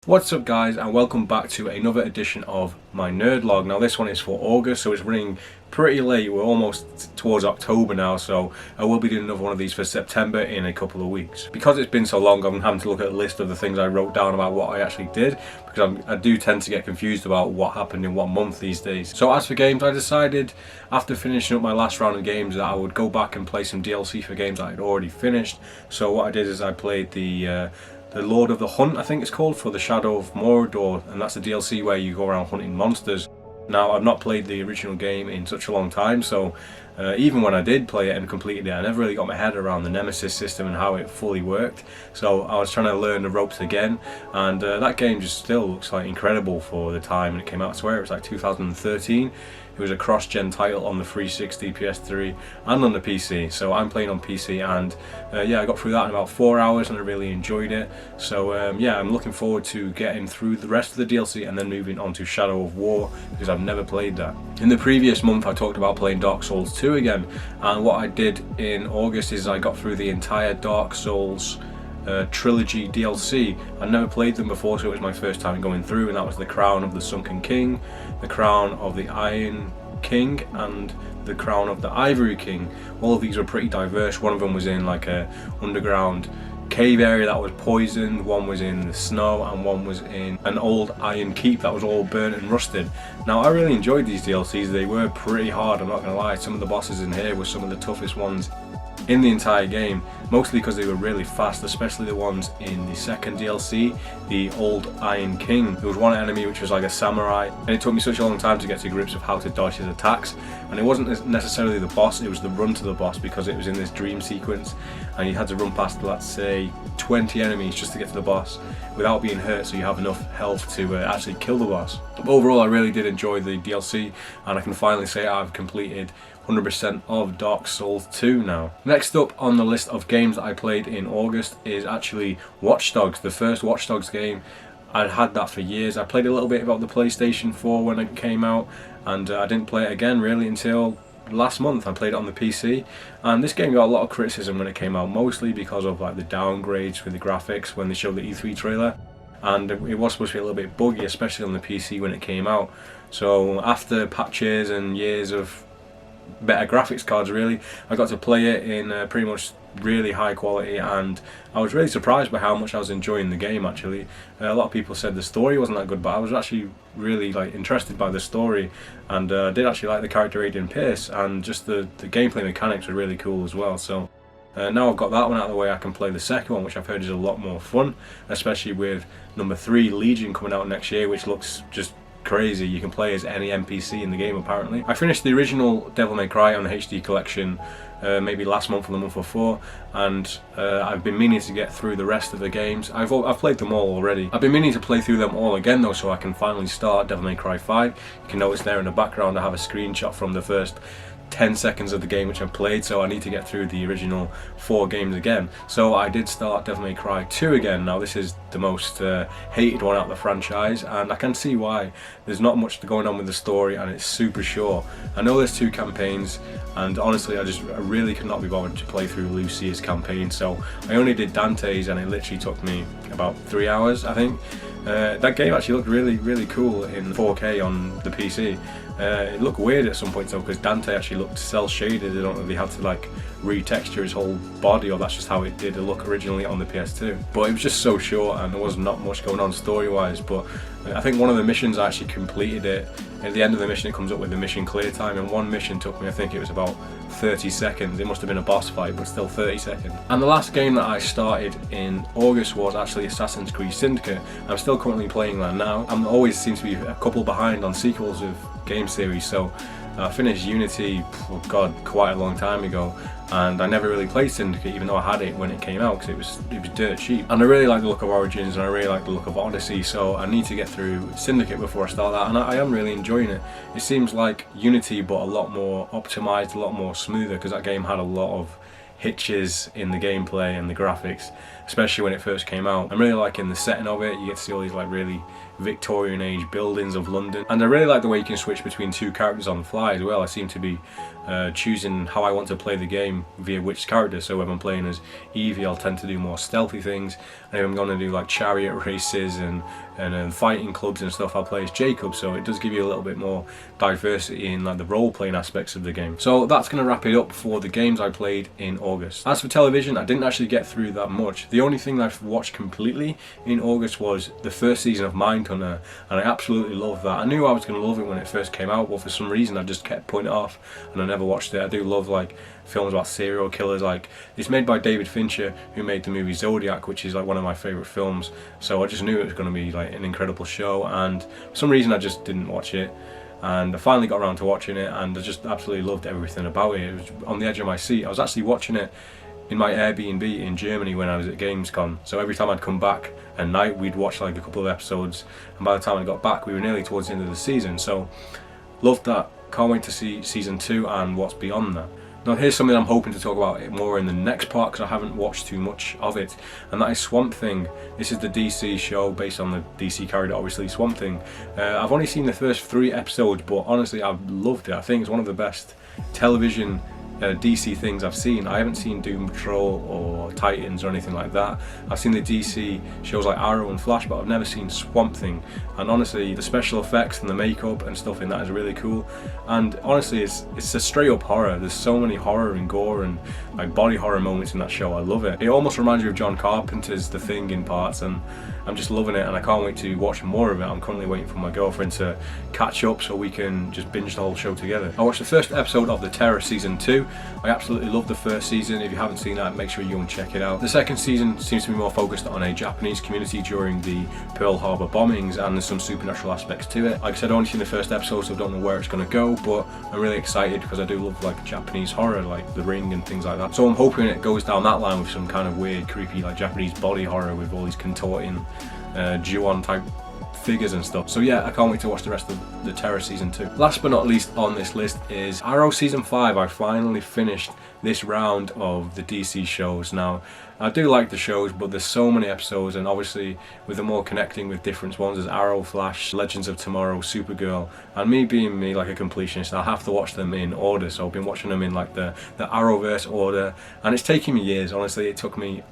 What's up guys, and welcome back to another edition of my Nerdlog. Now this one is for August, so it's running pretty late. We're almost towards October now, so I will be doing another one of these for September in a couple of weeks. Because it's been so long, I'm having to look at a list of the things I wrote down about what I actually did, because I do tend to get confused about what happened in what month these days. So as for games, I decided after finishing up my last round of games that I would go back and play some DLC for games I had already finished. So what I did is I played the Lord of the Hunt, I think it's called, for the Shadow of Mordor, and that's the DLC where you go around hunting monsters. Now, I've not played the original game in such a long time, so even when I did play it and completed it, I never really got my head around the Nemesis system and how it fully worked. So I was trying to learn the ropes again, and that game just still looks like incredible for the time when it came out. I swear it was like 2013. It was a cross-gen title on the 360, PS3 and on the PC, so I'm playing on PC, and yeah, I got through that in about 4 hours and I really enjoyed it. So yeah, I'm looking forward to getting through the rest of the DLC and then moving on to Shadow of War, because I've never played that. In the previous month I talked about playing Dark Souls 2 again, and what I did in August is I got through the entire Dark Souls trilogy DLC. I'd never played them before, so it was my first time going through, and that was the Crown of the Sunken King, the Crown of the Iron King, and the Crown of the Ivory King. All of these were pretty diverse. One of them was in like a underground cave area that was poisoned, one was in the snow, and one was in an old iron keep that was all burnt and rusted. Now I really enjoyed these DLCs. They were pretty hard, I'm not gonna lie. Some of the bosses in here were some of the toughest ones in the entire game, mostly because they were really fast, especially the ones in the second DLC, the Old Iron King. There was one enemy which was like a samurai, and it took me such a long time to get to grips with how to dodge his attacks, and it wasn't necessarily the boss, it was the run to the boss, because it was in this dream sequence and you had to run past, let's say, 20 enemies just to get to the boss without being hurt, so you have enough health to actually kill the boss. But overall I really did enjoy the DLC, and I can finally say I've completed 100% of Dark Souls 2 now. Next up on the list of games that I played in August is actually Watch Dogs, the first Watch Dogs game. I'd had that for years. I played a little bit about the PlayStation 4 when it came out, and I didn't play it again really until last month. I played it on the PC, and this game got a lot of criticism when it came out, mostly because of like the downgrades with the graphics when they showed the E3 trailer, and it was supposed to be a little bit buggy, especially on the PC when it came out. So after patches and years of better graphics cards, really, I got to play it in pretty much really high quality, and I was really surprised by how much I was enjoying the game. Actually, a lot of people said the story wasn't that good, but I was actually really interested by the story, and I did actually like the character Adrian Pierce, and just the gameplay mechanics were really cool as well. So now I've got that one out of the way, I can play the second one, which I've heard is a lot more fun, especially with number 3 Legion coming out next year, which looks just crazy. You can play as any NPC in the game apparently. I finished the original Devil May Cry on the HD collection maybe last month or the month before, and I've been meaning to get through the rest of the games. I've played them all already. I've been meaning to play through them all again though, so I can finally start Devil May Cry 5. You can notice there in the background I have a screenshot from the first 10 seconds of the game which I've played, so I need to get through the original 4 games again. So I did start Devil May Cry 2 again. Now this is the most hated one out of the franchise, and I can see why. There's not much going on with the story, and it's super short. I know there's 2 campaigns, and honestly I really could not be bothered to play through Lucia's campaign, so I only did Dante's, and it literally took me about 3 hours, I think. That game actually looked really cool in 4K on the PC. It looked weird at some points though, because Dante actually looked cel shaded. I don't know if they had to like retexture his whole body, or that's just how it did look originally on the PS2. But it was just so short, and there was not much going on story wise. But I think one of the missions I actually completed it. At the end of the mission it comes up with the mission clear time, and one mission took me, I think it was about 30 seconds. It must have been a boss fight, but still 30 seconds. And the last game that I started in August was actually Assassin's Creed Syndicate. I'm still currently playing that now. I'm always seems to be a couple behind on sequels of game series, so I finished Unity, oh god, quite a long time ago, and I never really played Syndicate, even though I had it when it came out, because it was dirt cheap. And I really like the look of Origins, and I really like the look of Odyssey, so I need to get through Syndicate before I start that, and I am really enjoying it. It seems like Unity, but a lot more optimized, a lot more smoother, because that game had a lot of hitches in the gameplay and the graphics, especially when it first came out. I'm really liking the setting of it. You get to see all these like really Victorian age buildings of London, and I really like the way you can switch between two characters on the fly as well. I seem to be choosing how I want to play the game via which character. So if I'm playing as Evie, I'll tend to do more stealthy things, and if I'm going to do like chariot races and fighting clubs and stuff, I'll play as Jacob. So it does give you a little bit more diversity in like the role-playing aspects of the game. So that's going to wrap it up for the games I played in August. As for television, I didn't actually get through that much. The only thing I've watched completely in August was the first season of Mindhunter, and I absolutely loved that. I knew I was going to love it when it first came out, but for some reason I just kept putting it off and I never watched it. I do love like films about serial killers. Like, it's made by David Fincher, who made the movie Zodiac, which is like one of my favourite films, so I just knew it was going to be like an incredible show, and for some reason I just didn't watch it. And I finally got around to watching it, and I just absolutely loved everything about it. It was on the edge of my seat. I was actually watching it in my Airbnb in Germany when I was at Gamescom. So every time I'd come back at night, we'd watch like a couple of episodes, and by the time I got back, we were nearly towards the end of the season. So loved that. Can't wait to see season 2 and what's beyond that. Now here's something I'm hoping to talk about more in the next part, because I haven't watched too much of it, and that is Swamp Thing. This is the DC show based on the DC character, obviously, Swamp Thing. I've only seen the first 3 episodes, but honestly I've loved it. I think it's one of the best television DC things I've seen. I haven't seen Doom Patrol or Titans or anything like that. I've seen the DC shows like Arrow and Flash, but I've never seen Swamp Thing. And honestly, the special effects and the makeup and stuff in that is really cool. And honestly, it's a straight up horror. There's so many horror and gore and like body horror moments in that show. I love it. It almost reminds me of John Carpenter's The Thing in parts, and I'm just loving it, and I can't wait to watch more of it. I'm currently waiting for my girlfriend to catch up so we can just binge the whole show together. I watched the first episode of The Terror Season 2. I absolutely loved the first season. If you haven't seen that, make sure you go and check it out. The second season seems to be more focused on a Japanese community during the Pearl Harbor bombings, and there's some supernatural aspects to it. Like I said, I've only seen the first episode, so I don't know where it's going to go, but I'm really excited because I do love like Japanese horror, like The Ring and things like that. So I'm hoping it goes down that line with some kind of weird, creepy, like Japanese body horror with all these contorting Ju-on type figures and stuff. So yeah, I can't wait to watch the rest of The Terror Season 2. Last but not least on this list is Arrow Season 5. I finally finished this round of the DC shows. Now, I do like the shows, but there's so many episodes, and obviously with them all connecting with different ones, there's Arrow, Flash, Legends of Tomorrow, Supergirl, and me being me, like a completionist, I'll have to watch them in order. So I've been watching them in like the Arrowverse order, and it's taking me years. Honestly, it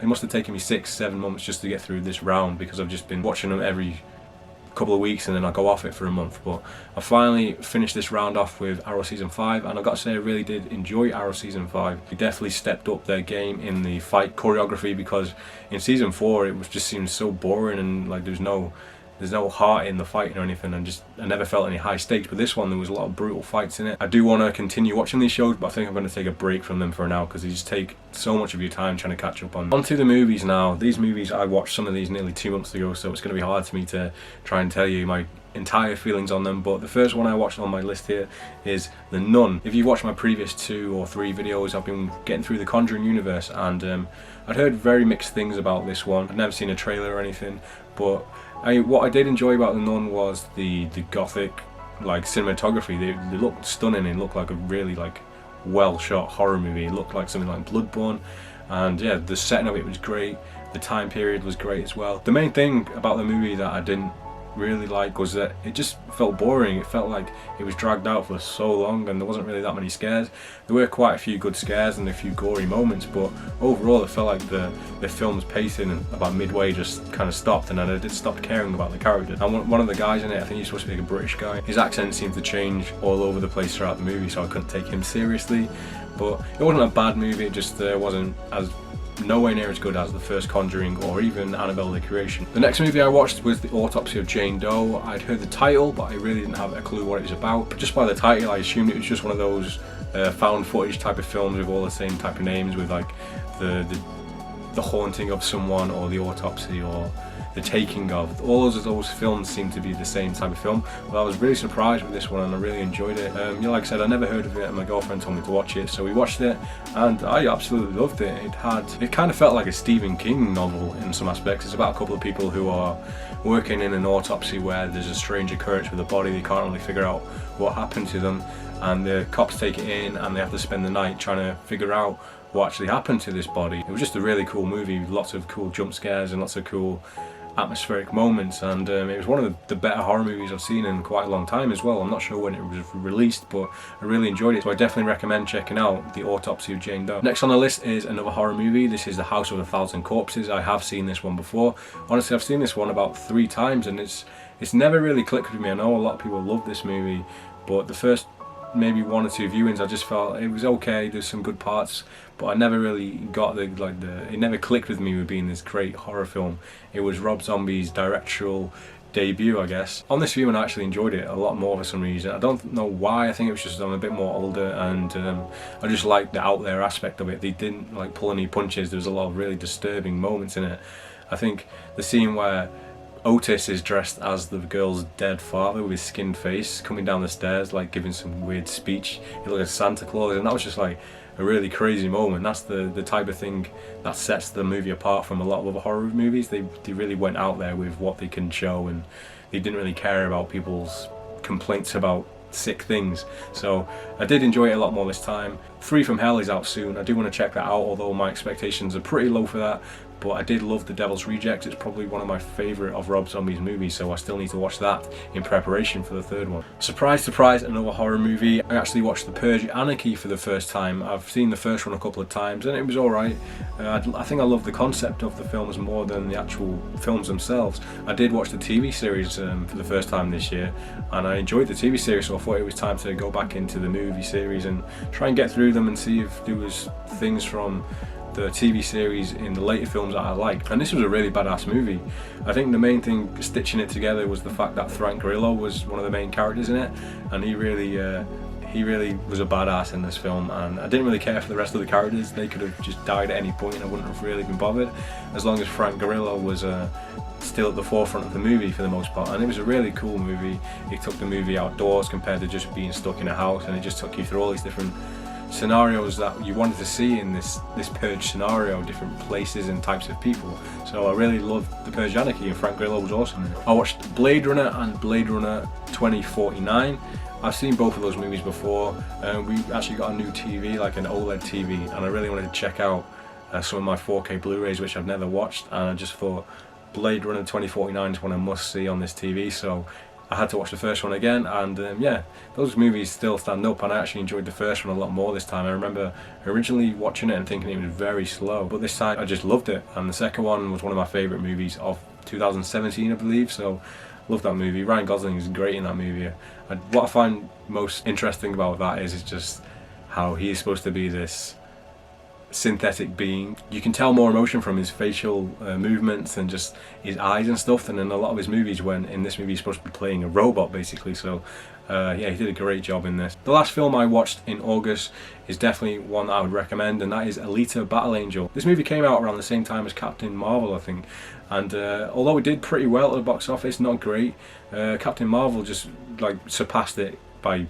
must have taken me 6-7 months just to get through this round, because I've just been watching them every couple of weeks and then I'll go off it for a month. But I finally finished this round off with Arrow Season 5, and I've got to say I really did enjoy Arrow Season 5. They definitely stepped up their game in the fight choreography, because in Season 4 it was just seemed so boring, and like there's no heart in the fighting or anything, and I never felt any high stakes. But this one, there was a lot of brutal fights in it. I do want to continue watching these shows, but I think I'm going to take a break from them for now, because they just take so much of your time trying to catch up on. Onto the movies now. These movies, I watched some of these nearly 2 months ago, so it's going to be hard for me to try and tell you my entire feelings on them. But the first one I watched on my list here is The Nun. If you've watched my previous 2 or 3 videos, I've been getting through the Conjuring universe, and I'd heard very mixed things about this one. I'd never seen a trailer or anything, but what I did enjoy about The Nun was the gothic like cinematography. They looked stunning. It looked like a really like well shot horror movie. It looked like something like Bloodborne, and yeah, the setting of it was great. The time period was great as well. The main thing about the movie that I didn't really like was that it just felt boring. It felt like it was dragged out for so long, and there wasn't really that many scares. There were quite a few good scares and a few gory moments, but overall it felt like the film's pacing about midway just kind of stopped, and I did stop caring about the character. And one of the guys in it, I think he's supposed to be like a British guy, his accent seemed to change all over the place throughout the movie, so I couldn't take him seriously. But it wasn't a bad movie, it just wasn't as nowhere near as good as the first Conjuring or even Annabelle the Creation. The next movie I watched was The Autopsy of Jane Doe. I'd heard the title, but I really didn't have a clue what it was about. But just by the title, I assumed it was just one of those found footage type of films with all the same type of names, with like the haunting of someone, or the autopsy, or the taking of. All of those films seem to be the same type of film, but I was really surprised with this one, and I really enjoyed it. Like I said, I never heard of it, and my girlfriend told me to watch it, so we watched it, and I absolutely loved it. It kind of felt like a Stephen King novel in some aspects. It's about a couple of people who are working in an autopsy where there's a strange occurrence with a body. They can't really figure out what happened to them, and the cops take it in, and they have to spend the night trying to figure out what actually happened to this body. It was just a really cool movie, lots of cool jump scares and lots of cool atmospheric moments, and it was one of the better horror movies I've seen in quite a long time as well. I'm not sure when it was released, but I really enjoyed it, so I definitely recommend checking out The Autopsy of Jane Doe. Next on the list is another horror movie. This is The House of a Thousand Corpses. I have seen this one before. Honestly, I've seen this one about 3 times, and it's never really clicked with me. I know a lot of people love this movie, but the first maybe 1 or 2 viewings I just felt it was okay, there's some good parts, but I never really got it never clicked with me with being this great horror film. It was Rob Zombie's directorial debut, I guess. On this viewing I actually enjoyed it a lot more for some reason. I don't know why. I think it was just I'm a bit more older, and I just liked the out there aspect of it. They didn't like pull any punches. There was a lot of really disturbing moments in it. I think the scene where Otis is dressed as the girl's dead father with his skinned face coming down the stairs, like giving some weird speech. He looked like Santa Claus, and that was just like a really crazy moment. That's the type of thing that sets the movie apart from a lot of other horror movies. They really went out there with what they can show, and they didn't really care about people's complaints about sick things. So I did enjoy it a lot more this time. Free from Hell is out soon. I do want to check that out, although my expectations are pretty low for that. But I did love The Devil's Rejects. It's probably one of my favourite of Rob Zombie's movies, so I still need to watch that in preparation for the 3rd one. Surprise, surprise, another horror movie. I actually watched The Purge: Anarchy for the first time. I've seen the first one a couple of times and it was alright. I think I love the concept of the films more than the actual films themselves. I did watch the TV series for the first time this year, and I enjoyed the TV series, so I thought it was time to go back into the movie series and try and get through them and see if there was things from the TV series in the later films that I liked. And this was a really badass movie. I think the main thing stitching it together was the fact that Frank Grillo was one of the main characters in it, and he really was a badass in this film, and I didn't really care for the rest of the characters. They could have just died at any point and I wouldn't have really been bothered, as long as Frank Grillo was still at the forefront of the movie for the most part. And it was a really cool movie. It took the movie outdoors compared to just being stuck in a house, and it just took you through all these different scenarios that you wanted to see in this Purge scenario, different places and types of people. So I really loved The Purge: Anarchy, and Frank Grillo was awesome. I watched Blade Runner and Blade Runner 2049. I've seen both of those movies before. We actually got a new TV, like an OLED TV, and I really wanted to check out some of my 4K Blu-rays, which I've never watched, and I just thought Blade Runner 2049 is one I must see on this TV, so I had to watch the first one again, and yeah, those movies still stand up, and I actually enjoyed the first one a lot more this time. I remember originally watching it and thinking it was very slow, but this time I just loved it, and the second one was one of my favourite movies of 2017, I believe, so love that movie. Ryan Gosling is great in that movie. What I find most interesting about that is just how he is supposed to be this synthetic being. You can tell more emotion from his facial movements and just his eyes and stuff than in a lot of his movies, when in this movie he's supposed to be playing a robot basically. So yeah, he did a great job in this. The last film I watched in August is definitely one that I would recommend, and that is Alita: Battle Angel. This movie came out around the same time as Captain Marvel, I think, and although it did pretty well at the box office, not great, Captain Marvel just like surpassed it by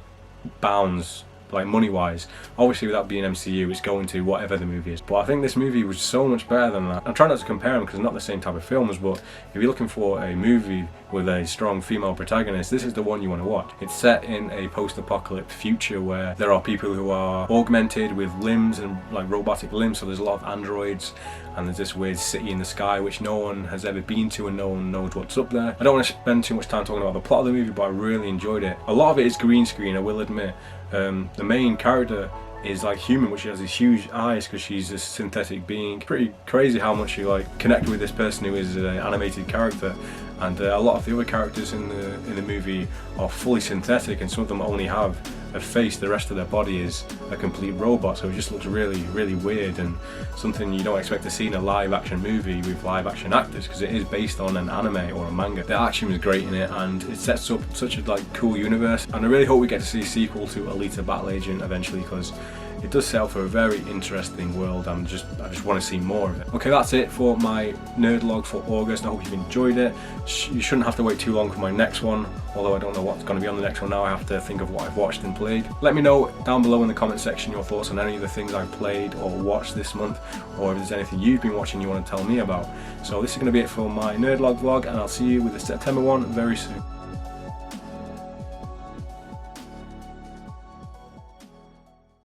bounds, like money wise. Obviously without being MCU, it's going to whatever the movie is, but I think this movie was so much better than that. I'm trying not to compare them because they're not the same type of films, but if you're looking for a movie with a strong female protagonist, this is the one you want to watch. It's set in a post-apocalyptic future where there are people who are augmented with limbs and like robotic limbs, so there's a lot of androids, and there's this weird city in the sky which no one has ever been to and no one knows what's up there. I don't want to spend too much time talking about the plot of the movie, but I really enjoyed it. A lot of it is green screen, I will admit. The main character is like human, which she has these huge eyes because she's a synthetic being. Pretty crazy how much you like connect with this person who is an animated character, and a lot of the other characters in the movie are fully synthetic, and some of them only have a face. The rest of their body is a complete robot, so it just looks really, really weird, and something you don't expect to see in a live action movie with live action actors, because it is based on an anime or a manga. The action was great in it, and it sets up such a like cool universe, and I really hope we get to see a sequel to Alita: Battle Agent eventually, because it does set up for a very interesting world, and I just want to see more of it. Okay, that's it for my nerd log for August. I hope you've enjoyed it. You shouldn't have to wait too long for my next one, although I don't know what's going to be on the next one now. I have to think of what I've watched and played. Let me know down below in the comment section your thoughts on any of the things I've played or watched this month, or if there's anything you've been watching you want to tell me about. So this is going to be it for my nerd log vlog, and I'll see you with the September one very soon.